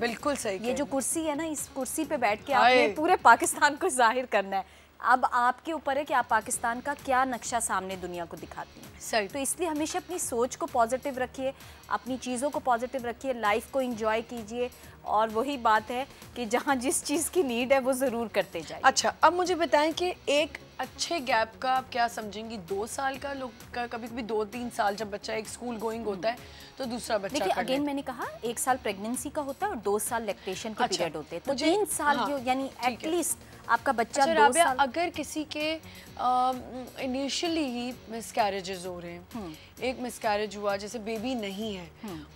बिल्कुल सही। ये जो कुर्सी है ना, इस कुर्सी पे बैठ के आपने पूरे पाकिस्तान को जाहिर करना है। अब आपके ऊपर है कि आप पाकिस्तान का क्या नक्शा सामने दुनिया को दिखाती हैं। सही। तो इसलिए हमेशा अपनी सोच को पॉजिटिव रखिए, अपनी चीज़ों को पॉजिटिव रखिए, लाइफ को एंजॉय कीजिए, और वही बात है कि जहाँ जिस चीज़ की नीड है वो ज़रूर करते जाइए। अच्छा, अब मुझे बताएं कि एक अच्छे गैप का आप क्या समझेंगी? 2 साल का लोग का, कभी कभी 2-3 साल जब बच्चा एक स्कूल गोइंग होता है तो दूसरा बच्चा। देखिए अगेन मैंने कहा 1 साल प्रेगनेंसी का होता है और 2 साल लैक्टेशन के पीरियड होते हैं, तो 3 साल जो यानी एटलीस्ट आपका बच्चा 2 साल। अगर किसी के इनिशियली ही मिसकैरेजेस हो रहे हैं, एक मिसकैरेज हुआ जैसे बेबी नहीं है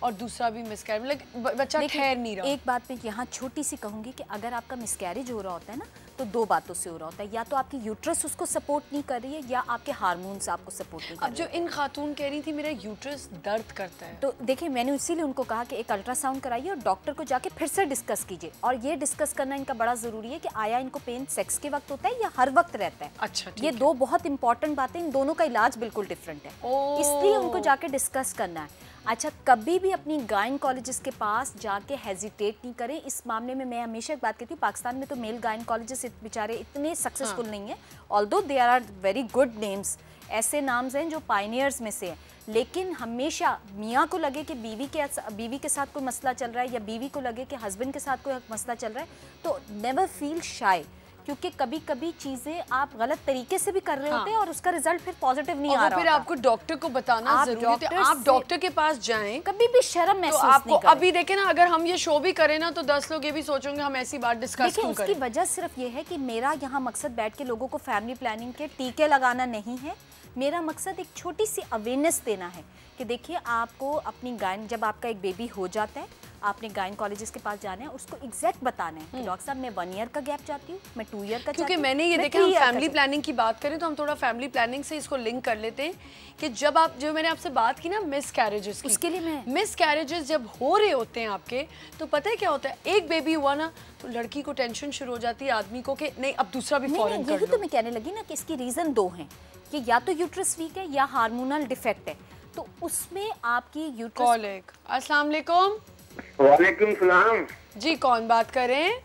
और दूसरा भी मिसकैरेज, मतलब बच्चा ठहर नहीं रहा। एक बात मैं यहाँ छोटी सी कहूँगी कि अगर आपका मिसकैरेज हो रहा होता है ना, तो 2 बातों से हो रहा होता है, या तो आपकी यूट्रस उसको सपोर्ट नहीं कर रही है या आपके हार्मोन्स आपको सपोर्ट नहीं कर रहे। अब जो इन खातून कह रही थी मेरा यूट्रस दर्द करता है, तो देखिए मैंने इसीलिए उनको कहा कि एक अल्ट्रासाउंड कराइए और डॉक्टर को जाके फिर से डिस्कस कीजिए, और ये डिस्कस करना इनका बड़ा ज़रूरी है कि आया इनको पेन सेक्स के वक्त होता है या हर वक्त रहता है। अच्छा, ये 2 बहुत इंपॉर्टेंट बातें, इन दोनों का इलाज बिल्कुल डिफरेंट है, इसलिए उनको जाके डिस्कस करना है। अच्छा, कभी भी अपनी गायनकोलॉजिस्ट के पास जाके हेजिटेट नहीं करें इस मामले में। मैं हमेशा एक बात कहती हूँ, पाकिस्तान में तो मेल गायनकोलॉजिस्ट बेचारे इतने सक्सेसफुल नहीं है, although they are very good names, ऐसे नाम्स हैं जो पायनियर्स में से हैं, लेकिन हमेशा मियाँ को लगे कि बीवी के साथ कोई मसला चल रहा है या बीवी को लगे कि हस्बैंड के साथ कोई मसला चल रहा है, तो नेवर फील शाय, क्योंकि कभी कभी चीजें आप गलत तरीके से भी कर रहे होते हैं और उसका रिजल्ट फिर पॉजिटिव नहीं आ रहा। फिर आपको डॉक्टर को बताना जरूरी है, आप डॉक्टर के पास जाएं, कभी भी शर्म महसूस तो आपको नहीं करें। अभी देखें ना, अगर हम ये शो भी करें ना तो 10 लोग ये भी सोचेंगे हम ऐसी बात डिस्कस क्यों करें। उसकी वजह सिर्फ ये है कि मेरा यहाँ मकसद बैठ के लोगों को फैमिली प्लानिंग के टीके लगाना नहीं है, मेरा मकसद एक छोटी सी अवेयरनेस देना है कि देखिए आपको अपनी जब आपका एक बेबी हो जाता है, आपने गायनकोलॉजिस्ट के पास जाना है, उसको एग्जैक्ट बताना है कि डॉक्टर साहब मैं 1 ईयर का गैप चाहती हूँ, मैं 2 ईयर का, क्योंकि मैंने ये देखा, हम फैमिली प्लानिंग की बात करें तो हम थोड़ा फैमिली प्लानिंग से इसको लिंक कर लेते हैं कि जब आप, जो मैंने आपसे बात की ना मिसकैरेजेस की, उसके लिए मैं मिसकैरेजेस जब हो रहे होते हैं आपके, तो पता है क्या होता है, एक बेबी हुआ ना तो लड़की को टेंशन शुरू हो जाती है, आदमी को कि नहीं अब दूसरा भी फौरन कर लो। यही तो मैं कहने लगी ना कि इसकी रीजन 2 हैं कि या तो यूट्रस वीक है या हार्मोनल डिफेक्ट है, तो उसमें आपकी यूट्रस। कॉलेग अस्सलाम वालेकुम। वालेकुम सलाम जी, कौन बात कर रहे हैं?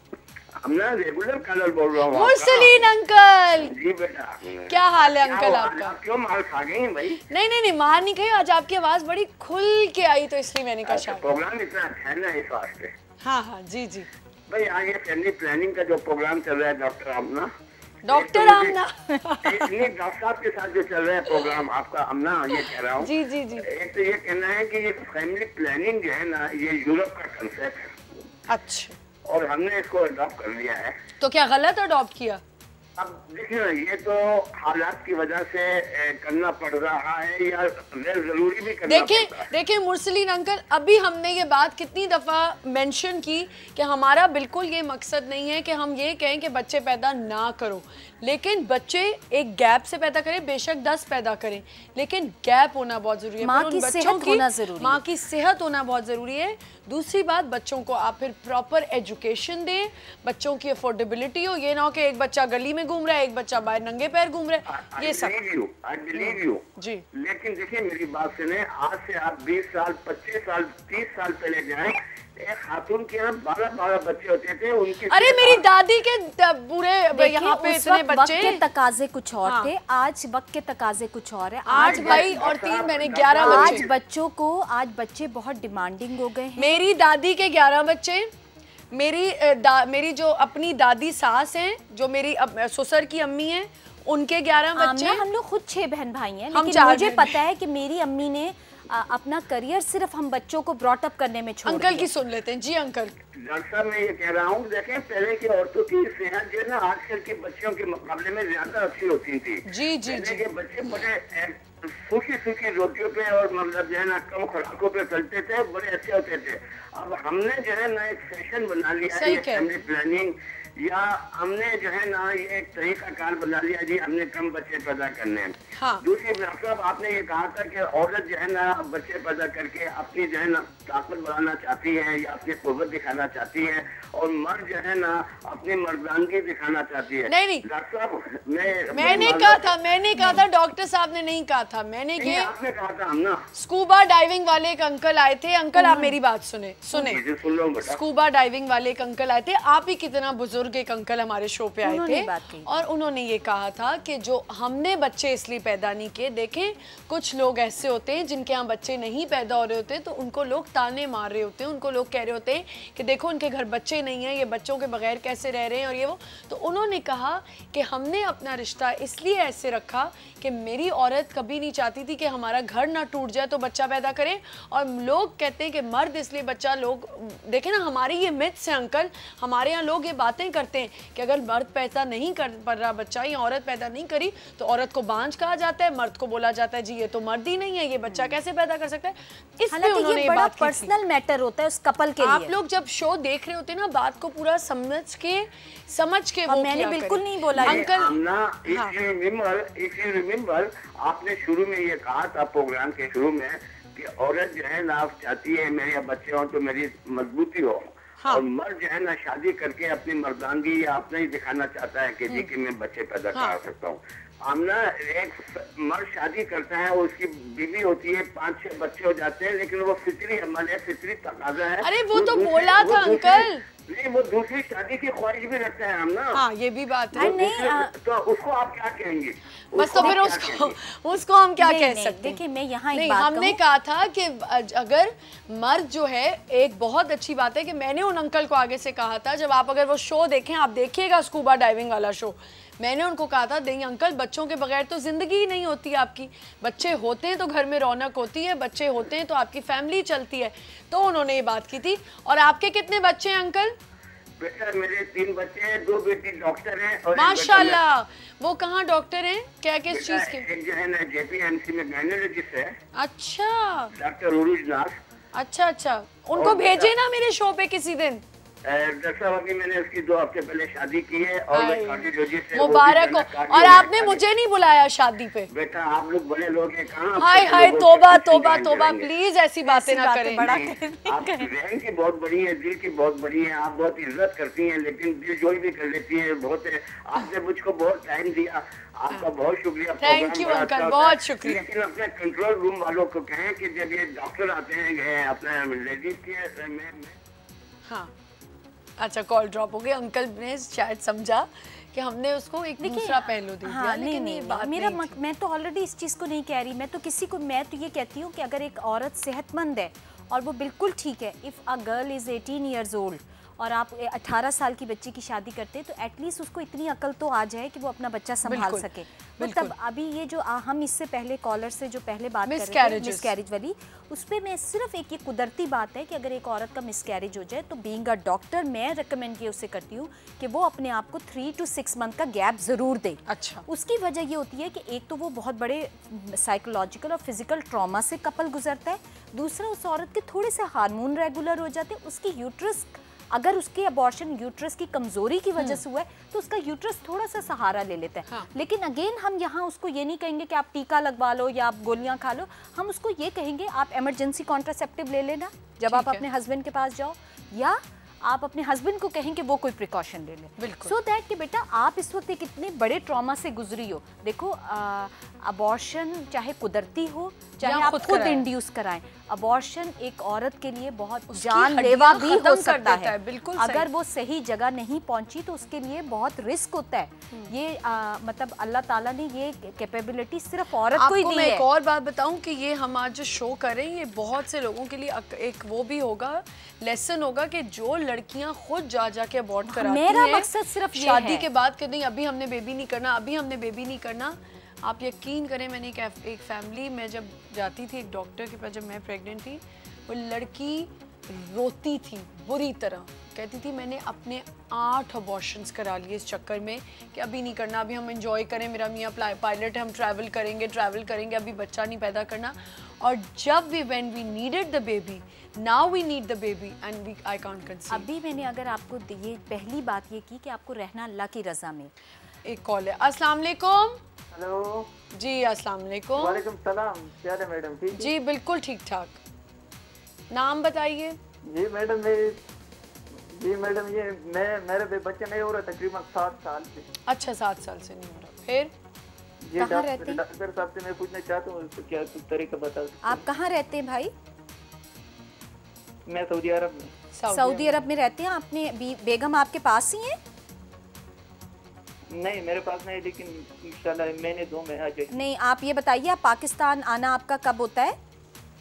हम ना रेगुलर कलर बोल रहा हूँ। मुरसलीन अंकल। जी बेटा, क्या हाल है अंकल आपका? आप क्यों मार खा गई भाई? नहीं, मार नहीं गई, आज आपकी आवाज बड़ी खुल के आई तो इसलिए मैंने कहा शायद। प्रोग्राम इतना अच्छा है ना इस वास्ते। हाँ, जी भाई आगे फैमिली प्लानिंग का जो प्रोग्राम चल रहा है डॉक्टर आमना नहीं, डॉक्टर साहब के साथ जो चल रहा है प्रोग्राम आपका अमना, ये कह रहा हूँ। जी। एक तो ये कहना है कि ये फैमिली प्लानिंग जो है ना, ये यूरोप का कंसेप्ट है। अच्छा, और हमने इसको अडॉप्ट कर लिया है। तो क्या गलत अडॉप्ट किया? अब देखिए ना, ये तो हालात की वजह से करना पड़ रहा है या जरूरी भी करना पड़ता है। देखिए मुरसलीन अंकल, अभी हमने ये बात कितनी दफ़ा मेंशन की कि हमारा बिल्कुल ये मकसद नहीं है कि हम ये कहें कि बच्चे पैदा ना करो, लेकिन बच्चे एक गैप से पैदा करें, बेशक 10 पैदा करें, लेकिन गैप होना बहुत ज़रूरी है। माँ की सेहत होना ज़रूरी है। माँ की सेहत होना बहुत ज़रूरी है। दूसरी बात, बच्चों को आप फिर प्रॉपर एजुकेशन दें, बच्चों की अफोर्डेबिलिटी हो, ये ना हो कि एक बच्चा गली में घूम रहा है, एक बच्चा बाहर नंगे पैर घूम रहा है, ये सब। I believe you जी, लेकिन देखिए मेरी बात सुने, आज से आप 20 साल 25 साल 30 साल पहले जाएं, एक खातून के यहाँ 12 बच्चे होते थे उनके। अरे मेरी दादी के पूरे यहाँ पे इतने बच्चे। वक्त के तकाजे कुछ और थे, आज वक्त के तकाजे कुछ और है। 8 भाई और 3 मैंने 11 बच्चे। आज बच्चों को, आज बच्चे बहुत डिमांडिंग हो गए हैं। मेरी दादी के 11 बच्चे, मेरी जो अपनी दादी सास हैं, जो मेरी ससुर की अम्मी हैं, उनके 11 बच्चे। हम लोग खुद 6 बहन भाई हैं, लेकिन मुझे पता है कि मेरी अम्मी ने अपना करियर सिर्फ हम बच्चों को ब्रॉट अप करने में छोड़ दिया। अंकल की सुन लेते हैं। जी अंकल। डॉक्टर साहब मैं ये कह रहा हूँ, देखें पहले की औरतों की सेहत जो है ना आजकल के बच्चों के मुकाबले में ज्यादा अच्छी होती थी। जी। के बच्चे बड़े सूखी रोटियों पे और मतलब जो है ना कम खुराकों पे चलते थे, बड़े अच्छे होते थे। अब हमने जो है ना एक सेशन बना लिया है फैमिली प्लानिंग, या हमने जो है ना ये एक तरीका कार बना लिया जी, हमने कम बच्चे पैदा करने हैं। हाँ। दूसरी साहब आपने ये कहा था कि औरत जो है ना बच्चे पैदा करके अपनी जो है ना ताकत बढ़ाना चाहती है या अपनी कुव्वत दिखाना चाहती है, और मर्द जो है ना अपनी मर्दानगी दिखाना चाहती है। नहीं डॉक्टर साहब मैंने कहा था डॉक्टर साहब ने नहीं कहा था, मैंने आपने कहा था। हम ना स्कूबा डाइविंग वाले एक अंकल आए थे। अंकल आप मेरी बात सुने, सुने, स्कूबा डाइविंग वाले एक अंकल आए थे, आप ही कितना बुजुर्ग एक अंकल हमारे शो पे आए थे और उन्होंने ये कहा था कि जो हमने बच्चे इसलिए पैदा नहीं किए, देखें कुछ लोग ऐसे होते हैं जिनके यहाँ बच्चे नहीं पैदा हो रहे होते तो उनको लोग ताने मार रहे होते हैं, उनको लोग कह रहे होते हैं कि देखो उनके घर बच्चे नहीं हैं, ये बच्चों के बगैर कैसे रह रहे हैं और ये वो। तो उन्होंने कहा कि हमने अपना रिश्ता इसलिए ऐसे रखा कि मेरी औरत कभी नहीं चाहती थी कि हमारा घर ना टूट जाए तो बच्चा पैदा करे, और लोग कहते हैं कि मर्द इसलिए बच्चा, लोग देखें ना हमारी ये मिथ्स है अंकल, हमारे यहाँ लोग ये बातें करते हैं कि अगर मर्द पैदा नहीं कर पा रहा बच्चा या औरत पैदा नहीं करी तो औरत को बांझ कहा जाता है, मर्द को बोला जाता है जी ये तो मर्द ही नहीं है, ये बच्चा कैसे पैदा कर सकता है। इसलिए उन्होंने ये बात पर्सनल मैटर होता है उस कपल के लिए। आप लोग जब शो देख रहे होते हैं ना बात को पूरा समझ के वो मैंने बिल्कुल नहीं बोला अंकल। आपने शुरू में ये कहा था प्रोग्राम के शुरू में कि औरत जो है ना चाहती है मेरे बच्चे हो तो मेरी मजबूती हो, और मर्द जो है ना शादी करके अपनी मर्दानगी या अपना ही दिखाना चाहता है कि जी कि मैं बच्चे पैदा कर सकता हूँ। आमना एक मर्द शादी करता है, उसकी बीवी होती है, 5-6 बच्चे हो जाते हैं, लेकिन वो फितरी अमल है, फितरी तकाजा है। अरे वो तो बोला था अंकल, नहीं वो दूसरी शादी की ख्वाहिश भी रखते हैं हम ना। हाँ ये भी बात है। तो उसको आप क्या कहेंगे? बस तो फिर उसको हम क्या कह सकते हैं? देखिए मैं यहाँ नहीं, हमने कहा था कि अगर मर्द जो है, एक बहुत अच्छी बात है कि मैंने उन अंकल को आगे से कहा था, जब आप अगर वो शो देखें, आप देखिएगा स्कूबा डाइविंग वाला शो, मैंने उनको कहा था नहीं अंकल बच्चों के बगैर तो जिंदगी ही नहीं होती आपकी, बच्चे होते हैं तो घर में रौनक होती है, बच्चे होते हैं तो आपकी फैमिली चलती है। तो उन्होंने ये बात की थी। और आपके कितने बच्चे हैं अंकल? बेटा मेरे 3 बच्चे हैं, 2 बेटी डॉक्टर हैं और माशाल्लाह। वो कहाँ डॉक्टर हैं, क्या किस चीज के? एक जो है ना JPMC में गायनेकोलॉजिस्ट है। अच्छा डॉक्टर उरुज नाथ। अच्छा, उनको भेजे ना मेरे शो पे किसी दिन। डॉक्टर अभी मैंने उसकी 2 हफ्ते पहले शादी की है और मैं कार्डियोलॉजिस्ट से मुबारक हो। और आपने मुझे नहीं बुलाया शादी पे। बेटा आप लोग बड़े लोग हैं, कहाँ हाय तौबा तौबा तौबा, प्लीज ऐसी बातें ना करें। आप बहन की बहुत बड़ी है, दिल की बहुत बड़ी है, आप बहुत इज्जत करती हैं, लेकिन दिल जोड़ भी कर लेती है बहुत है। आपने मुझको बहुत टाइम दिया, आपका बहुत शुक्रिया। थैंक यू अंकल, बहुत शुक्रिया। लेकिन अपने कंट्रोल रूम वालों को कहें कि जब ये डॉक्टर आते हैं अपने लेडीज के हाँ अच्छा कॉल ड्रॉप हो गई। अंकल ने शायद समझा कि हमने उसको एक दूसरा पहलू दे दिया। हाँ, नहीं, बात मेरा मैं तो ऑलरेडी इस चीज़ को नहीं कह रही, मैं तो ये कहती हूँ कि अगर एक औरत सेहतमंद है और वो बिल्कुल ठीक है, if a girl is 18 years old और आप 18 साल की बच्ची की शादी करते हैं तो एटलीस्ट उसको इतनी अकल तो आ जाए कि वो अपना बच्चा संभाल सके। तो तब अभी ये जो हम इससे पहले कॉलर से जो पहले बात कर रहे थे मिसकैरेज वाली, उस पर मैं सिर्फ एक ये कुदरती बात है कि अगर एक औरत का मिसकैरेज हो जाए तो बीइंग अ डॉक्टर मैं रिकमेंड ये उससे करती हूँ कि वो अपने आप को 3 to 6 मंथ का गैप ज़रूर दे। अच्छा, उसकी वजह ये होती है कि एक तो वो बहुत बड़े साइकोलॉजिकल और फिजिकल ट्रॉमा से कपल गुजरता है, दूसरा उस औरत के थोड़े से हार्मोन रेगुलर हो जाते हैं, उसकी यूट्रस अगर उसके अबॉर्शन यूट्रस की कमजोरी की वजह से हुआ है तो उसका यूट्रस थोड़ा सा सहारा ले लेता है। हाँ। लेकिन अगेन हम यहाँ उसको ये नहीं कहेंगे कि आप टीका लगवा लो या आप गोलियां खा लो, हम उसको ये कहेंगे आप इमरजेंसी कॉन्ट्रासेप्टिव ले लेना जब आप अपने हस्बैंड के पास जाओ, या आप अपने हस्बैंड को कहें कि वो कोई प्रिकॉशन ले ले, सो दैट कि बेटा आप इस वक्त एक इतने बड़े ट्रॉमा से गुजरी हो। देखो अबॉर्शन चाहे कुदरती हो चाहे आप खुद इंड्यूस कराएं, अबॉर्शन एक औरत के लिए बहुत जानलेवा भी हो सकता है। बिल्कुल अगर वो सही जगह नहीं पहुंची तो उसके लिए बहुत रिस्क होता है। ये मतलब अल्लाह ताला ने ये कैपेबिलिटी सिर्फ औरत को ही दी है। मैं एक और बात बताऊं कि ये हम आज जो शो कर रहे हैं ये बहुत से लोगों के लिए एक वो भी होगा, लेसन होगा कि जो लड़कियां खुद जा के अबॉर्ट कराती हैं। मेरा मकसद सिर्फ शादी के बाद कि नहीं अभी हमने बेबी नहीं करना, अभी हमने बेबी नहीं करना। आप यकीन करें मैंने एक फैमिली में जब जाती थी एक डॉक्टर के पास, जब मैं प्रेग्नेंट थी, वो लड़की रोती थी बुरी तरह, कहती थी मैंने अपने 8 अबॉर्शंस करा लिए इस चक्कर में कि अभी नहीं करना, अभी हम एंजॉय करें, मेरा मियाँ पायलट है, हम ट्रैवल करेंगे, अभी बच्चा नहीं पैदा करना। और जब when we needed the baby, now we need the baby and I can't conceive. अभी मैंने अगर आपको ये पहली बात ये की कि आपको रहना अल्लाह की रज़ा में। एक कॉल है। अस्सलाम वालेकुम। हेलो जी अस्सलाम वालेकुम। वालेकुम सलाम। क्या है मैडम, ठीक? जी बिल्कुल ठीक ठाक। नाम बताइए। जी मैडम ये मेरे बच्चे नहीं हो रहे तकरीबन 7 साल से। अच्छा 7 साल से नहीं हो रहा, फिर जी डॉक्टर साहब से मैं पूछना चाहता हूँ क्या तरीका बता सकते? आप कहाँ रहते हैं भाई? मैं सऊदी अरब में। सऊदी अरब में रहते हैं। आपने बेगम आपके पास ही है? नहीं मेरे पास नहीं, लेकिन इंशाल्लाह महीने 2 में आ जाएगी। नहीं, आप ये बताइए, आप पाकिस्तान आना आपका कब होता है?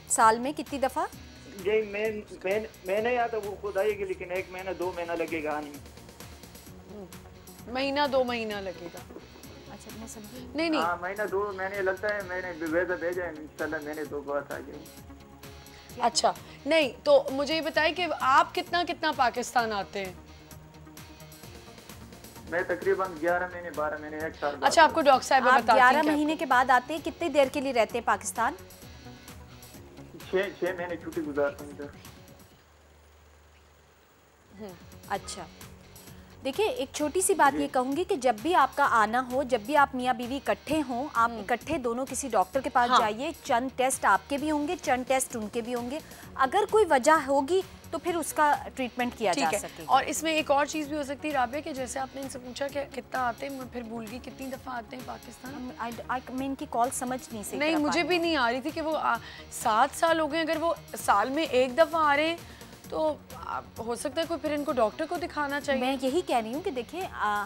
साल में कितनी दफ़ा? जी मैं नहीं आता, वो खुद आएगी, लेकिन 1 महीना 2 महीना लगेगा आने में। महीना 2 महीना लगेगा। अच्छा मैं समझी। नहीं हाँ महीना 2 महीने लगता है। मैंने वीज़ा भेजा है, इंशाल्लाह महीने 2 बाद आ जाएगी। अच्छा नहीं, तो मुझे ये बताइए कि आप कितना पाकिस्तान आते हैं? मैं तकरीबन 11 महीने 12 महीने 1 साल। अच्छा आपको डॉक्टर साहब आप बताती हैं 11 महीने के बाद आते हैं। कितनी देर के लिए रहते हैं पाकिस्तान? 6 महीने छुट्टी गुजारता हूँ इधर। अच्छा देखिए, एक छोटी सी बात ये कहूंगी कि जब भी आपका आना हो, जब भी आप मियाँ बीवी इकट्ठे हों, आप इकट्ठे दोनों किसी डॉक्टर के पास जाइए। चंद टेस्ट आपके भी होंगे, चंद टेस्ट उनके भी होंगे। अगर कोई वजह होगी तो फिर उसका ट्रीटमेंट किया जा सकेगा। और इसमें एक और चीज़ भी हो सकती है राबिया, कि जैसे आपने इनसे पूछा कि कितना आते हैं, मैं फिर भूल गई कितनी दफ़ा आते हैं पाकिस्तान। मैं इनकी कॉल समझ नहीं सकती। नहीं मुझे भी नहीं आ रही थी कि वो 7 साल हो गए। अगर वो साल में 1 दफ़ा आ रहे हैं तो हो सकता है कोई फिर इनको डॉक्टर को दिखाना चाहिए। मैं यही कह रही हूँ कि देखिए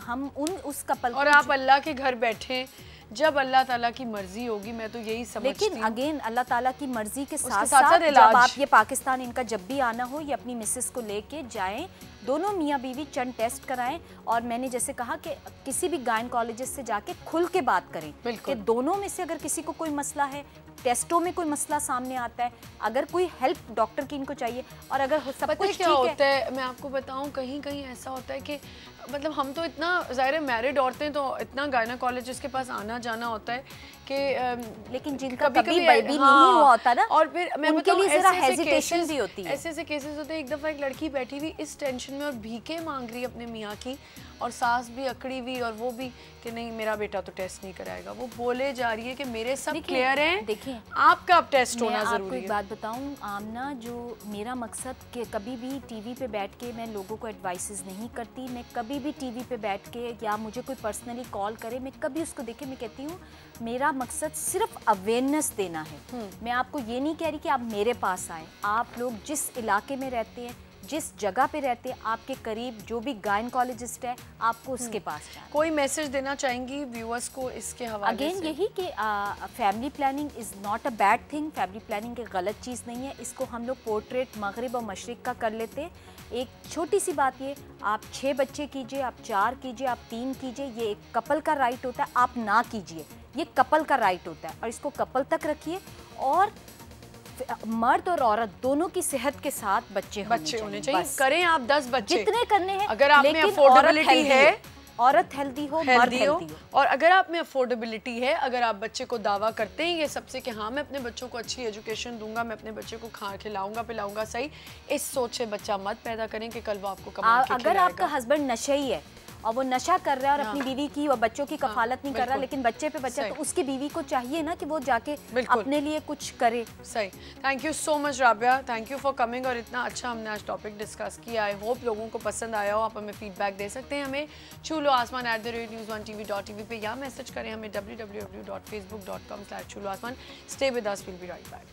हम उस कपल और आप अल्लाह के घर बैठे, जब अल्लाह ताला की मर्जी होगी, मैं तो यही समझती हूँ। लेकिन अगेन अल्लाह ताला की मर्जी के साथ साथ जब आप ये पाकिस्तान इनका जब भी आना हो, ये अपनी मिसेस को लेके जाएं, दोनों मियाँ बीवी चंद टेस्ट कराएं। और मैंने जैसे कहा कि किसी भी गायनकोलॉजिस्ट से जाके खुल के बात करें कि दोनों में से अगर किसी को कोई मसला है, टेस्टों में कोई मसला सामने आता है, अगर कोई हेल्प डॉक्टर की इनको चाहिए, और अगर सब कुछ क्या होता है मैं आपको बताऊं, कहीं कहीं ऐसा होता है कि मतलब हम तो इतना ज़ाहिर मैरिड औरतें तो इतना गायनोकोलॉजिस्ट के पास आना जाना होता है कि लेकिन जिनका कभी बेबी नहीं हुआ होता ना, और फिर मैं उनके लिए जरा हेजिटेशन भी होती है। ऐसे केसेस होते हैं। एक दफ़ा एक लड़की बैठी हुई इस टेंशन में और भीखे मांग रही है अपने मियाँ की, और सास भी अकड़ी हुई और वो भी कि नहीं मेरा बेटा तो टेस्ट नहीं कराएगा। वो बोले जा रही है कि मेरे सब क्लियर हैं, देखिए आपका अब टेस्ट होना जरूरी है। आपको एक बात बताऊं आमना, जो मेरा मकसद कि कभी भी टीवी पे बैठ के मैं लोगों को एडवाइसेस नहीं करती। मैं कभी भी टीवी पे बैठ के या मुझे कोई पर्सनली कॉल करे, मैं कभी उसको देखे, मैं कहती हूँ मेरा मकसद सिर्फ अवेयरनेस देना है। मैं आपको ये नहीं कह रही कि आप मेरे पास आए। आप लोग जिस इलाके में रहते हैं, जिस जगह पे रहते हैं, आपके करीब जो भी गायनकोलॉजिस्ट है, आपको उसके पास जाना। कोई मैसेज देना चाहेंगी व्यूअर्स को इसके हवाले से? अगेन यही कि family planning is not a bad thing. Family planning एक गलत चीज़ नहीं है। इसको हम लोग पोर्ट्रेट मगरिब और मशरिक का कर लेते हैं। एक छोटी सी बात ये, आप 6 बच्चे कीजिए, आप 4 कीजिए, आप 3 कीजिए, ये एक कपल का राइट होता है। आप ना कीजिए, ये कपल का राइट होता है, और इसको कपल तक रखिए। और मर्द और औरत दोनों की सेहत के साथ बच्चे होने चाहिए। करें आप 10 बच्चे जितने करने हैं, अगर आप में अफोर्डेबिलिटी है, औरत हेल्दी हो, मर्द हेल्दी हो। और अगर आप में अफोर्डेबिलिटी है, अगर आप बच्चे को दावा करते हैं ये सबसे कि हाँ मैं अपने बच्चों को अच्छी एजुकेशन दूंगा, मैं अपने बच्चे को खिलाऊंगा पिलाऊंगा, सही, इस सोच से बच्चा मत पैदा करें कि कल वो आपको कमा के अगर आपका हस्बैंड नशेई है और वो नशा कर रहा है और अपनी बीवी की और बच्चों की कफालत नहीं कर रहा, लेकिन बच्चे पे बच्चा, तो उसकी बीवी को चाहिए ना कि वो जाके अपने लिए कुछ करे। सही। Thank you so much Rabia, thank you for coming. और इतना अच्छा हमने आज टॉपिक डिस्कस किया। आई होप लोगों को पसंद आया हो। आप हमें फीडबैक दे सकते हैं हमें छूलो आसमान @news1tv.tv पे, या मैसेज करें हमें www.facebook.com/chuloasman। Stay with us, will be right back.